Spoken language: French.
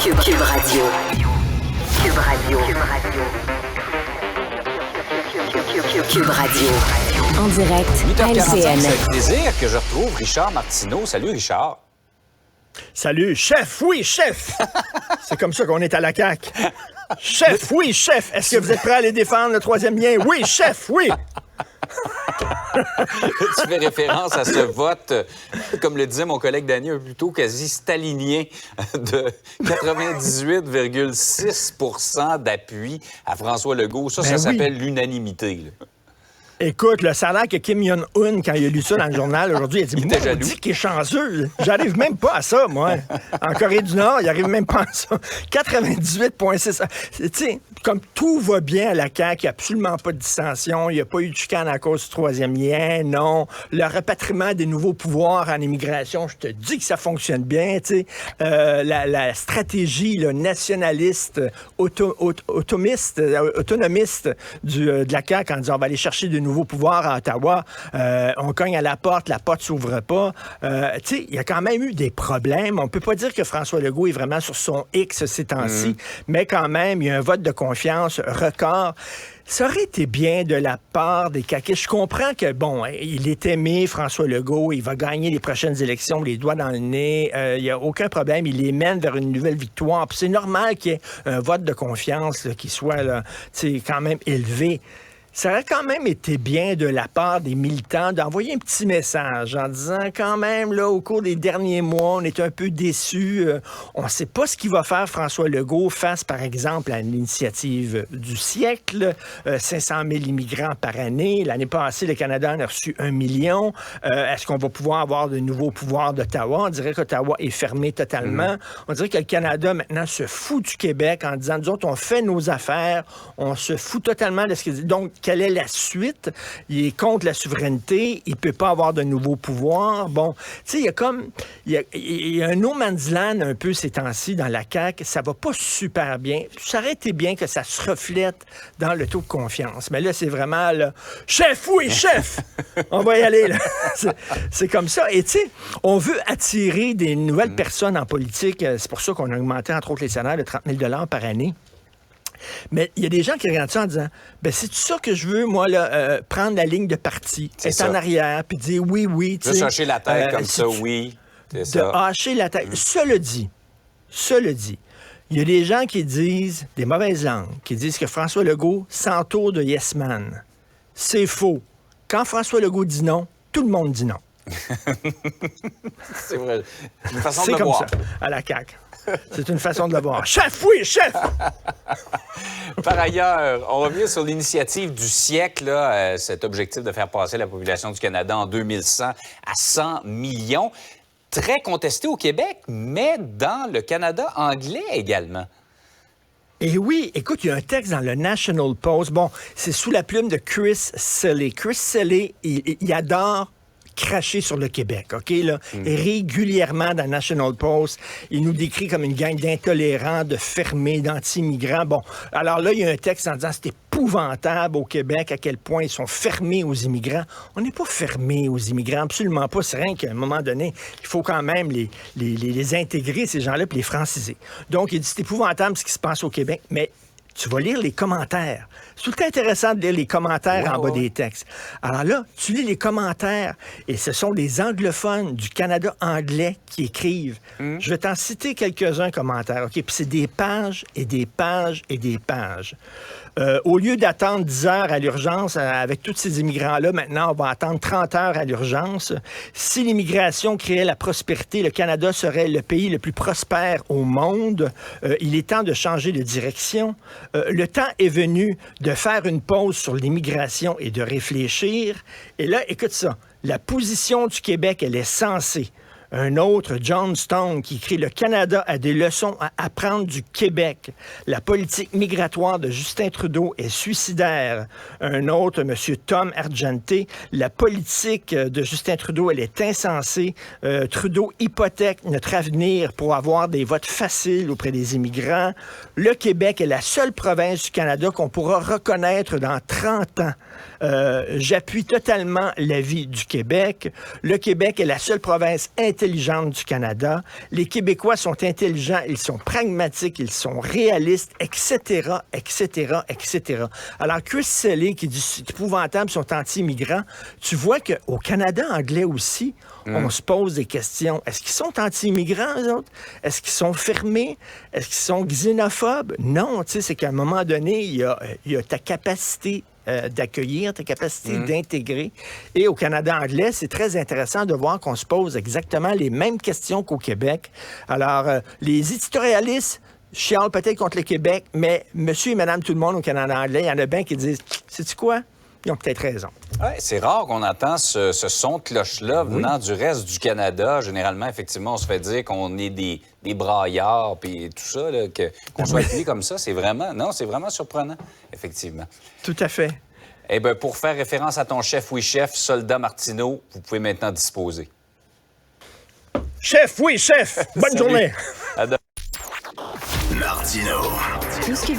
Cube Radio. Cube Radio. Cube Radio. En direct à LCN. C'est un plaisir que je retrouve Richard Martineau. Salut, Richard. Salut, chef, oui, chef! C'est comme ça qu'on est à la CAQ. Chef, oui, chef! Est-ce que vous êtes prêt à aller défendre le troisième lien? Oui, chef, oui! Tu fais référence à ce vote, comme le disait mon collègue Dany un peu plus tôt, quasi stalinien, de 98,6 % d'appui à François Legault. Ça s'appelle l'unanimité, là. Écoute, le salaire que Kim Jong-un, quand il a lu ça dans le journal aujourd'hui, il a dit « Moi, on dit qu'il est chanceux. J'arrive même pas à ça, moi. » En Corée du Nord, il arrive même pas à ça. 98,6. Tu sais, comme tout va bien à la CAQ, il n'y a absolument pas de dissension, il n'y a pas eu de chicane à cause du troisième lien, non. Le rapatriement des nouveaux pouvoirs en immigration, je te dis que ça fonctionne bien, tu sais. La stratégie nationaliste, autonomiste de la CAQ en disant on va aller chercher de nouveaux pouvoirs à Ottawa, on cogne à la porte s'ouvre pas. Tu sais, il y a quand même eu des problèmes. On peut pas dire que François Legault est vraiment sur son X ces temps-ci, mais quand même, il y a un vote de confiance record. Ça aurait été bien de la part des caquistes. Je comprends que, bon, il est aimé, François Legault, il va gagner les prochaines élections, les doigts dans le nez, il n'y a aucun problème, il les mène vers une nouvelle victoire. Puis c'est normal qu'il y ait un vote de confiance là, qui soit là, quand même élevé. Ça aurait quand même été bien de la part des militants d'envoyer un petit message en disant quand même, là, au cours des derniers mois, on est un peu déçus. On ne sait pas ce qu'il va faire François Legault face, par exemple, à l'initiative du siècle. 500 000 immigrants par année. L'année passée, le Canada en a reçu 1 million. Est-ce qu'on va pouvoir avoir de nouveaux pouvoirs d'Ottawa? On dirait qu'Ottawa est fermé totalement. On dirait que le Canada, maintenant, se fout du Québec en disant, nous autres, on fait nos affaires. On se fout totalement de ce qu'il dit. Donc, quelle est la suite? Il est contre la souveraineté. Il ne peut pas avoir de nouveaux pouvoirs. Bon, tu sais, il y a un no man's land un peu ces temps-ci dans la CAQ. Ça va pas super bien. Ça aurait été bien que ça se reflète dans le taux de confiance. Mais là, c'est vraiment, là, chef, oui, chef! On va y aller, là. C'est comme ça. Et tu sais, on veut attirer des nouvelles personnes en politique. C'est pour ça qu'on a augmenté, entre autres, les salaires de 30 000 $ par année. Mais il y a des gens qui regardent ça en disant ben c'est ça que je veux, moi, là, prendre la ligne de parti, être en arrière, puis dire oui. Juste hacher la tête comme ça, oui. C'est ça. De hacher la tête. Cela dit, il y a des gens qui disent, des mauvaises langues, qui disent que François Legault s'entoure de yes man. C'est faux. Quand François Legault dit non, tout le monde dit non. C'est vrai. Une façon c'est de le comme voir. ça, à la CAQ. C'est une façon de le voir. Chef, oui, chef! Par ailleurs, on revient sur l'initiative du siècle, là, cet objectif de faire passer la population du Canada en 2100 à 100 millions. Très contesté au Québec, mais dans le Canada anglais également. Et oui, écoute, il y a un texte dans le National Post. Bon, c'est sous la plume de Chris Selley. Chris Selley, il adore cracher sur le Québec, OK, là? Régulièrement dans le National Post, il nous décrit comme une gang d'intolérants, de fermés, d'anti-immigrants. Bon, alors là, il y a un texte en disant c'est épouvantable au Québec à quel point ils sont fermés aux immigrants. On n'est pas fermés aux immigrants, absolument pas. C'est rien qu'à un moment donné, il faut quand même les intégrer, ces gens-là, puis les franciser. Donc, il dit c'est épouvantable ce qui se passe au Québec, mais tu vas lire les commentaires. C'est tout le temps intéressant de lire les commentaires en bas des textes. Alors là, tu lis les commentaires et ce sont des anglophones du Canada anglais qui écrivent. Je vais t'en citer quelques-uns commentaires, OK? Puis c'est des pages et des pages et des pages. Au lieu d'attendre 10 heures à l'urgence avec tous ces immigrants-là, maintenant, on va attendre 30 heures à l'urgence. Si l'immigration créait la prospérité, le Canada serait le pays le plus prospère au monde. Il est temps de changer de direction. Le temps est venu de faire une pause sur l'immigration et de réfléchir. Et là, écoute ça, la position du Québec, elle est censée. Un autre, John Stone, qui écrit « Le Canada a des leçons à apprendre du Québec. La politique migratoire de Justin Trudeau est suicidaire. » Un autre, M. Tom Argenté, « La politique de Justin Trudeau, elle est insensée. Trudeau hypothèque notre avenir pour avoir des votes faciles auprès des immigrants. Le Québec est la seule province du Canada qu'on pourra reconnaître dans 30 ans. J'appuie totalement l'avis du Québec. Le Québec est la seule province intelligente du Canada. Les Québécois sont intelligents, ils sont pragmatiques, ils sont réalistes, etc., etc., etc. Alors, Chris Selley qui dit c'est épouvantable, ils sont anti-immigrants, tu vois qu'au Canada anglais aussi, on se pose des questions. Est-ce qu'ils sont anti-immigrants, eux autres? Est-ce qu'ils sont fermés? Est-ce qu'ils sont xénophobes? Non, tu sais, c'est qu'à un moment donné, il y a ta capacité d'accueillir, ta capacité d'intégrer. Et au Canada anglais, c'est très intéressant de voir qu'on se pose exactement les mêmes questions qu'au Québec. Alors, les éditorialistes chialent peut-être contre le Québec, mais monsieur et madame tout le monde au Canada anglais, il y en a bien qui disent, sais-tu quoi? Ils ont peut-être raison. Ouais, c'est rare qu'on entend ce son de cloche-là venant du reste du Canada. Généralement, effectivement, on se fait dire qu'on est des braillards puis tout ça, là, qu'on soit appelé comme ça. C'est vraiment surprenant, effectivement. Tout à fait. Eh bien, pour faire référence à ton chef, oui, chef, soldat Martineau, vous pouvez maintenant disposer. Chef, oui, chef! Bonne journée! À demain. Martineau. Tout ce que